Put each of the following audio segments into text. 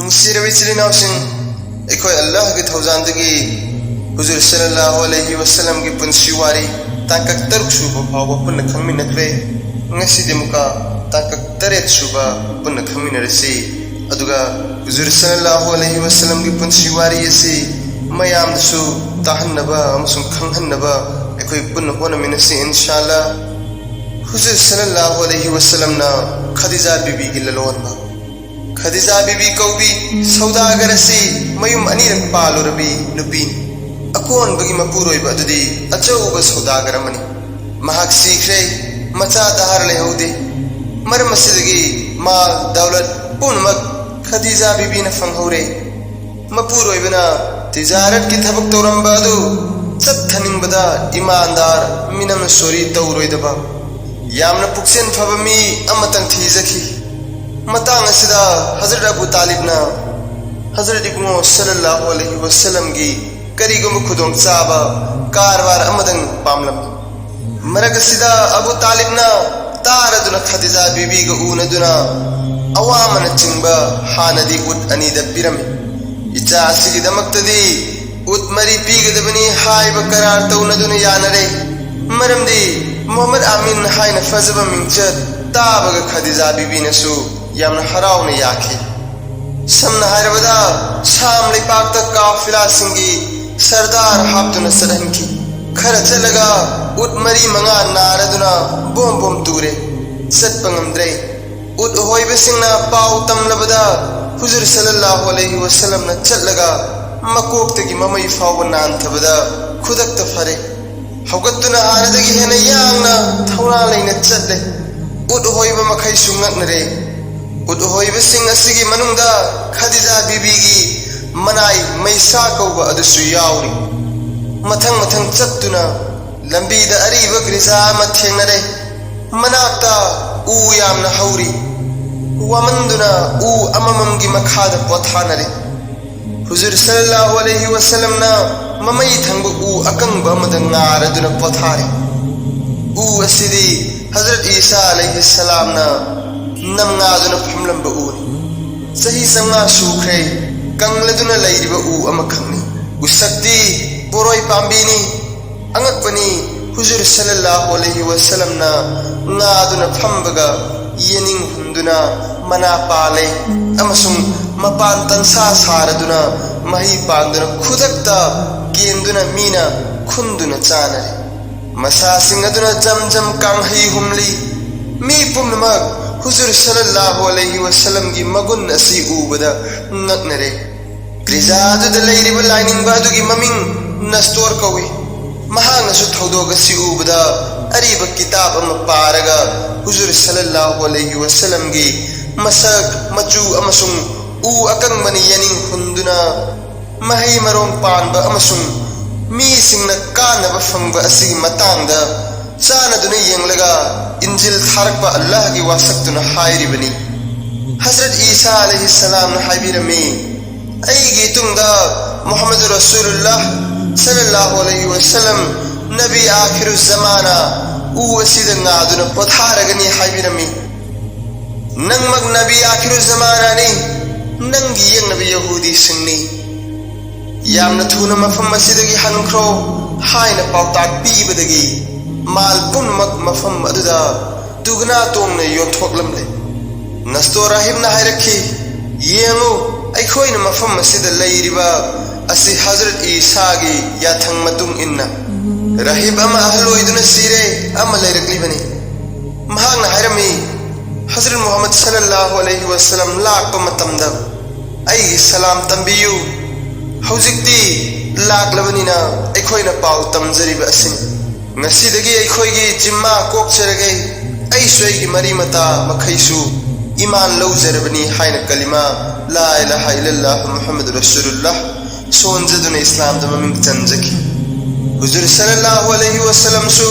नुंसीरबी चिलिनाउसिंग अखोय अल्लाह की थौजानदगी हुजूर सल्लल्लाहु अलैहि वसल्लम की पुंसी वारी ताकक तरुक सुबा फावबा पुन्ना खंगमिनख्रे ngasi demuka ताकक तरेत सुबा पुन्ना खंगमिनरसी अदुगा हुजूर सल्लल्लाहु अलैहि वसल्लम की पुंसी वारी यसी मयामदसु ताहन्नबा अमसुं खंगहन्नबा अखोय पुन्ना होनमिनसी इंशाअल्लाह हुजूर सल्लल्लाहु अलैहि वसल्लम ना खदीजा बीबी की ललोनबा खदीजा बीबी कौबी सौदागर से मयुम अनिरक पालुरबी नुपीन अकोन बगी मपुरोइबा अदुदी अचौब सौदागर मनी महाक सीख्रे मचा दहार लेहौदे मरम सिदगी माल दौलत पुनमक खदीजा बीबी न फंगहौरे मपुरोइबना तिजारत की थबक तौरंबा अदु चत्थनिंगबदा ईमानदार मिनम सोरी तौरोइदबा यामना पुक्सेन फबमी अमतंग थीजखी मतंग असिदा हजरत अबू तालिबना हजरत इब्नु सल्लल्लाहु अलैहि वसल्लम की करीगुम खुदोंग चाबा कारवार अमदंग पामलम मरग असिदा अबू तालिबना तारदुना खदीजा बीबी ग उनदुना अवामन चिंबा हानदी उट अनीद पिरम इचा असिगी दमक्तदी उट मरी पीगदबनी हाइब करार तौनदुना यानरे मरमदी मोहम्मद आमीन हाइना फजबा मिंचत ताबग खदीजा बीबी नसु यामन हरावने याखे समना हारबदा शाम लेपाक काफिला सिंगी सरदार हाप्तुना सदहनकी खरा चलगा उट मरी मंगा नारदुना बोम बोम तूरे सत्पंगमद्रे उट होइबसिंगना पाव तमलबदा हुजूर सल्लल्लाहु अलैहि वसल्लम न चलगा मकोक्तगी ममई फाव नानथबदा खुदक्त फरे हौगत्तुना हारदगी हेना यांगना थौरा लेना चले उट होइब मखै सुंगकनरे उट होइबसिंग असिगी मनुंगदा खदीजा बीबी की मनाई मैसा कौबा अदुसु याउरी मथंग मथंग चत्तुना लंबीदा अरीब ग्रिजा अमा थेंगनरे मनाक्ता उ यामना हौरी वमंदुना उ अमममगी मखादा पोथानरे हुजूर सल्लल्लाहु अलैहि वसल्लम ना ममई थंग उ अकंग अमदा नारदुना पोथारे उ असिदी हजरत ईसा अलैहि सलाम ना नमगादुना फमलंबा उनी सही संगा सुख्रे कंगलदुना लैरिबा उ अमा खंगनी उसक्ति बोरोय पांबीनी अंगकपनी हुजूर सल्लल्लाहु अलैहि वसल्लम ना ngaदुना फंबगा येनिंग हुंदुना मना पाले अमसुंग मपान तंसा सारदुना मही पांदुना खुदक्ता केंदुना मीना खुंदुना चानरे मसा सिंगदुना जमजम कांगहई हुमली मी पुमनमक हुजूर सल्लल्लाहु अलैहि वसल्लम की मगुन असी उबदा ngaknare ग्रिजादु द लैरिबा लाइनिंग बादुगी ममिंग नस्तोर कौई महांगसु थौदोग असी उबदा अरीब किताब अम पारगा हुजूर सल्लल्लाहु अलैहि वसल्लम की मसक मचू अमसुंग उ अकंग मनी यनिंग हुंदुना मही मरोंग पानबा अमसुंग मी सिंगना कानबा फंगबा असी मतांगदा चानदुना येंगलगा इंजिल थारकबा अल्लाह की वासक्तुना हायरिबनी हजरत ईसा अलैहि सलाम ना हायबिरमी अईगी तुंगदा मुहम्मद रसूलुल्लाह सल्लल्लाहु अलैहि वसल्लम नबी आखिर ज़माना उ असिद ngaदुना पोथारगनी हायबिरमी नंगमग नबी आखिर ज़माना ने नंगी यंग नबी यहूदी सिंगनी यामना थुना मफम असिदगी हनख्रो हायना पाउताक पीबदगी माल पुनमक मफम अदुदा दुगना तोंगने योंथोकलमले नस्तो राहिबना हायरखी येंगु अखोइना मफम असिदा लैरिबा असि हजरत ईसा की याथंग मतुंग इन्ना राहिब अमा अहलोइदुना सिरे अमा लैरकलिबनी महांगना हायरमी हजरत मुहम्मद सल्लल्लाहु अलैहि वसल्लम लाकपा मतमदा अईगी सलाम तंबियु हौजिक्ति लाकलबनिना अखोइना पाउ तमजरिबा असिनी ngasiदगी अखोइगी जिम्मा कोकचरगे अईसोइगी मरीमता मखैसु ईमान लौजरबनी हायना कलिमा ला इलाहा इल्लल्लाह मुहम्मद रसूलुल्लाह सोनजदुना इस्लाम द ममिंग चंजकी हुजूर सल्लल्लाहु अलैहि वसल्लम सु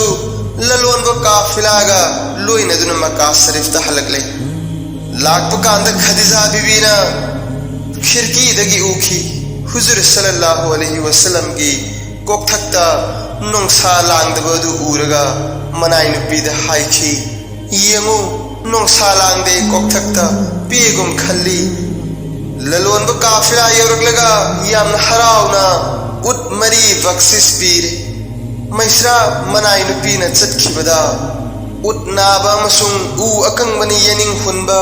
ललोनबा काफिलागा लोइनदुना मक्का शरीफ ता हलकले लाकपा कांदा खदीजा बीबीना खिड़की दगी उखी हुजूर सल्लल्लाहु अलैहि वसल्लम की कोकथक्ता नोंसा लांगदबदु उरगा मनाई नुपीदा हायखी येंगु नोंसा लांगदे कोकथक्ता पेगुम खल्ली ललोनबा काफिला यौरक्लगा यामना हराउना उट मरी बक्सिस पीरे मैसरा मनाई नुपीना चटखिबदा उट नाबा अमसुंग उ अकंगबनी येनिंग हुनबा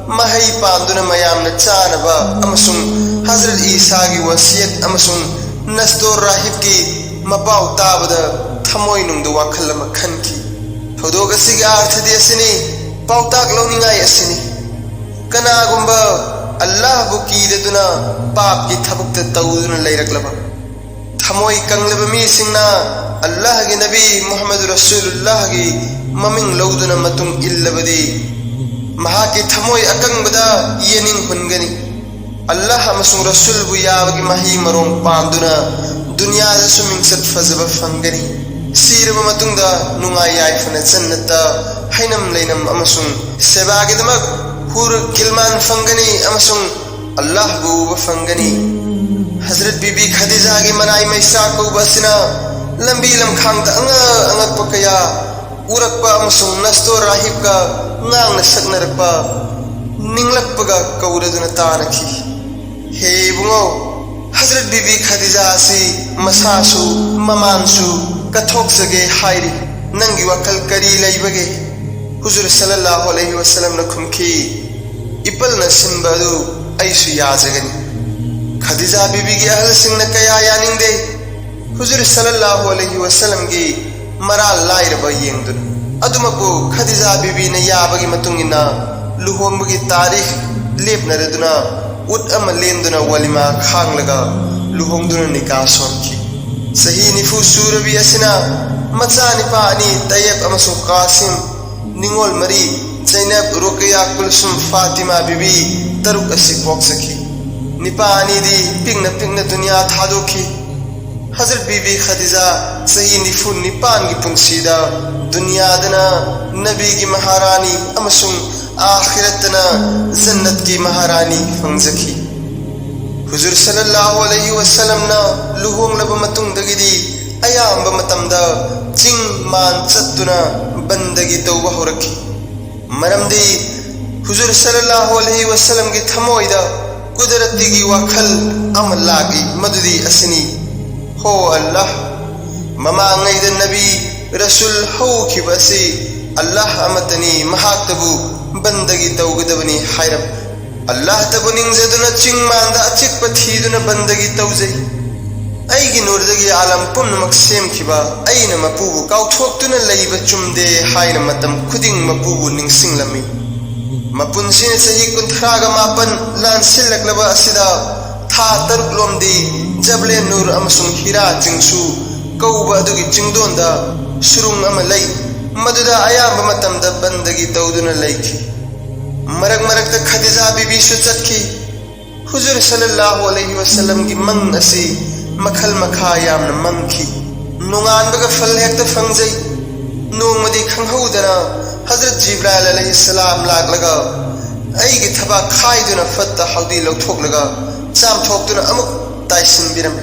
महई पांदुना मयामना चानबा अमसुंग हजरत ईसा की वसियत अमसुंग नस्तोर राहिब की मपाउ ताबदा थमोय नुंगदु वाखल अमा खनखि थोदोग असिगी अर्थदि असिनि पाउताक लौनिंगाई असिनि कनागुंबा अल्लाह बु कीदुना पाप की थबक तौदुना लैरक्लबा थमोय कंगलब मीसिंगना अल्लाह की नबी मुहम्मद रसूलुल्लाह की ममिंग लौदुना मतुंग इल्लबदी महा की थमोय अकंगबदा येनिंग हुनगनी अल्लाह अमसुंग रसूल बु याबगी मही मरोंग पांदुना दुनिया दा सुमिंगसत फजब फंगनी सीरब मतुंगदा नुंगाई याइफना जन्नता हैनम लैनम अमसुंग सेबागिदमक हुर गिलमान फंगनी अमसुंग अल्लाह बु फंगनी हजरत बीबी खदीजा की मनाई मैसा को बसना लंबी लमखांगदा अंगक पकया उरकपा अमसुंग नस्तो राहिब का ngang saknarpa ninglakpaga kawraduna tanaki he bungo Hazrat Bibi Khadija si masasu mamansu kathoksage hairi nangi wakal kari laibage Huzur sallallahu alaihi wasallam na khumki ipal na sinbadu aisu yazagani Khadija Bibi ki ahl sing na kaya yaningde Huzur sallallahu alaihi wasallam ki maral lairba yengdun अदुमको Khadija बीबी ने याबगी मतुंगिना लुहोंबगी तारीख लेपनरदुना उट अम लेंदुना वलिमा खांगलगा लुहोंदुना निकाह सोमखी सही निफु सूरबी असिना मचा Nipah अनि तैयब अमसु कासिम निंगोल मरी जैनब रुकया कुलसुम फातिमा बीबी तरुक असि पोक्सखी निपा अनि दी पिंगना दुनिया थादोखी हजरत बीबी खदीजा सही निफु निपान की पुंसीदा दुनिया दना नबी की महारानी अमसुंग आखिरतना जन्नत की महारानी फंगजखी हुजूर सल्लल्लाहु अलैहि वसल्लम ना लुहोंग लब मतुंग दगिदी अयाम मतमदा चिंग मान चत्तुना बंदगी तौबा होरखी मरमदी हुजूर सल्लल्लाहु अलैहि वसल्लम की थमोइदा कुदरती की वखल अमलागी मददी असनी हो अल्लाह ममांगैद नबी रसूल हो खिबसी अल्लाह अमतनी महातबु बंदगी तौगदबनी हायरब अल्लाह तबु निंगजदुना चिंग मांदा अचिक पथीदुना बंदगी तौजै ऐगी नूरदगी आलम पुनमक सेमखिबा ऐना मपुबु काउथोक्तुना लैबा चुमदे हायना मतम खुदिंग मपुबु निंगसिंगलमी मपुनसिन सही कुंथरागा मापन लानसिलकलबा असिदा था तरुक लोमदी जबले नूर अमसुंग हीरा चिंगसु कौबा अदुगी चिंगदोंदा सुरुंग अमा लई मदुदा अयाम मतमदा बंदगी तौदुना लईखी मरक मरक ता खदीजा बीबी सु चटखी हुजूर सल्लल्लाहु अलैहि वसल्लम की मंग असी मखल मखा यामना मंगखी नुंगानबगा फल हेक्ता फंगजै नोंमदी खंगहौदना हजरत जिब्राइल अलैहि सलाम लागलगा ऐगी थबा खाइदुना फत्ता हौदी लौथोकलगा चामथोक्तुना अमुक ताइसिनबिरम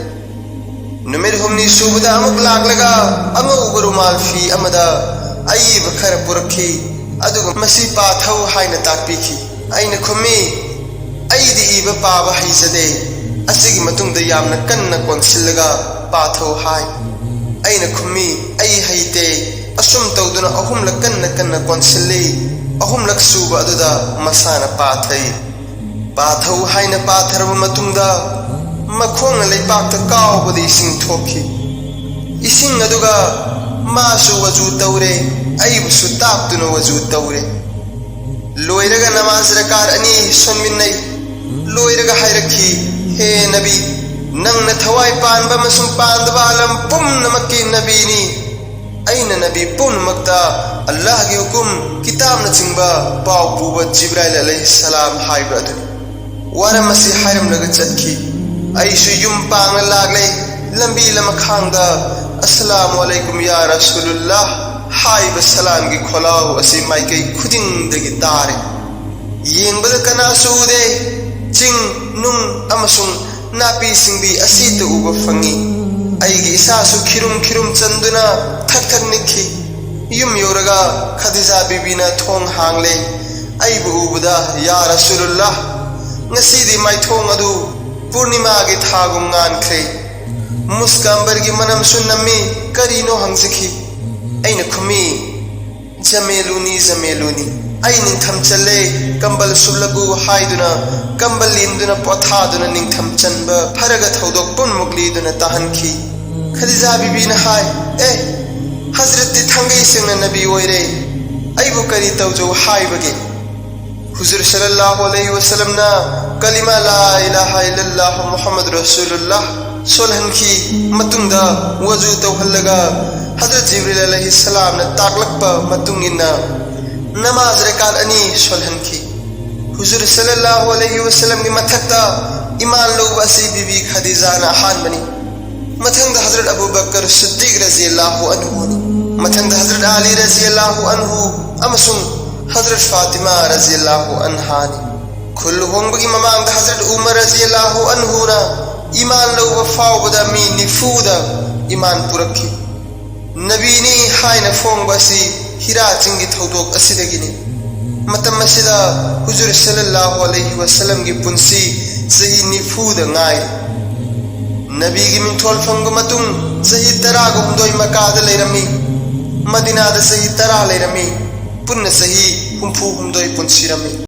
नुमिर हुमनी सुबदा अमुक लागलगा अंगौब रुमाल फी अमदा अयीब खर पुरखी अदुग मसी पाथौ हाइना ताकपीखी ऐना खुमी ऐदी इब पाबा हैजदे असिगी मतुंगदा यामना कन्ना कोनसिलगा पाथौ हाय ऐना खुमी ऐ हैते असुम तौदुना अहुमलक कन्ना कोनसिल्ली अहुमलक सुबा अदुदा मसाना पाथै पाथौ हाइना पाथरब मतुंगदा मखोंग लेपाक कावबदी इसिंग थोखी इसिंग अदुगा मासु वजू तौरे अइबसु तापतुना वजू तौरे लोइरगा नमाज रकार अनि सोनमिन्नै लोइरगा हायरखी हे नबी नंगना थवाई पानबा मसुम पांदबा आलम पुम्नमक्की नबीनी ऐना नबी पुम्नमक्ता अल्लाह की हुकुम किताब न चिंबा पाव पुबा जिब्राइल अलैहि सलाम हाइबा अदुनी वारम मसी हायरम लगा चटखी ऐसु युम पांग लागले लंबी लमखांगदा अस्सलामु अलैकुम या रसूलुल्लाह हाइबा सलाम की खोलाव असी माइकई खुदिंग दगी तारे येंबदा कना सुदे चिंग नुंग अमसुंग नापी सिंबी असी तो उबा फंगी ऐगी इसासु खिरुम चंदुना थक निखी युम योरगा खदीजा बीबीना थोंग हांगले ऐबु उबदा या रसूलुल्लाह ngasi di mai thong adu पूर्णिमा की थागुम गानख्रे मुस्कांबर की मनम सुनमी करीनो हंगजखी अइन खुमी जमेलुनी जमेलुनी आई निंथम चले कंबल सुलगु हाइदुना कंबल लिमदुना पोथादुना निंथम चनब फरग थौदोक पुन मुगलीदुना ताहनखी खदीजा बीबी न हाय ए हजरत थंगई सिंह नबी ओइरे आइबु करी तौजो हाइबगे हुजूर सल्लल्लाहु अलैहि वसल्लम ना कलिमा ला इलाहा इल्लल्लाह मुहम्मद रसूलुल्लाह सोलहनखी मतुंगदा वजू तौहल्लगा हजरत जिब्रील अलैहि सलाम न ताकलकपा मतुंगिना नमाज रकात अनी सोलहनखी हुजूर सल्लल्लाहु अलैहि वसल्लम की मथकता ईमान लोग असी बीबी खदीजा न हानबनी मथंग हजरत अबू बकर सिद्दीक रज़ियल्लाहु अन्हु मथंग हजरत अली रज़ियल्लाहु अन्हु अमसुंग हजरत फातिमा रज़ियल्लाहु अन्हा खुल होंबगी ममांग हजरत उमर रज़ियल्लाहु अन्हु ना ईमान लोग फावबदा मी निफूदा ईमान पुरखी नबीनी हायना फोंबसी हिरा चिंगी थौदोक असिदगिनी मतम मसिदा हुजूर सल्लल्लाहु अलैहि वसल्लम की पुंसी सही निफूदा गाय नबी की मिंथोल फंग मतुंग सही तरा गुमदोई मकाद लेरमी मदीना द सही तरा लेरमी पुण्य सही हुंफू हुंदोई पुंसीरमी।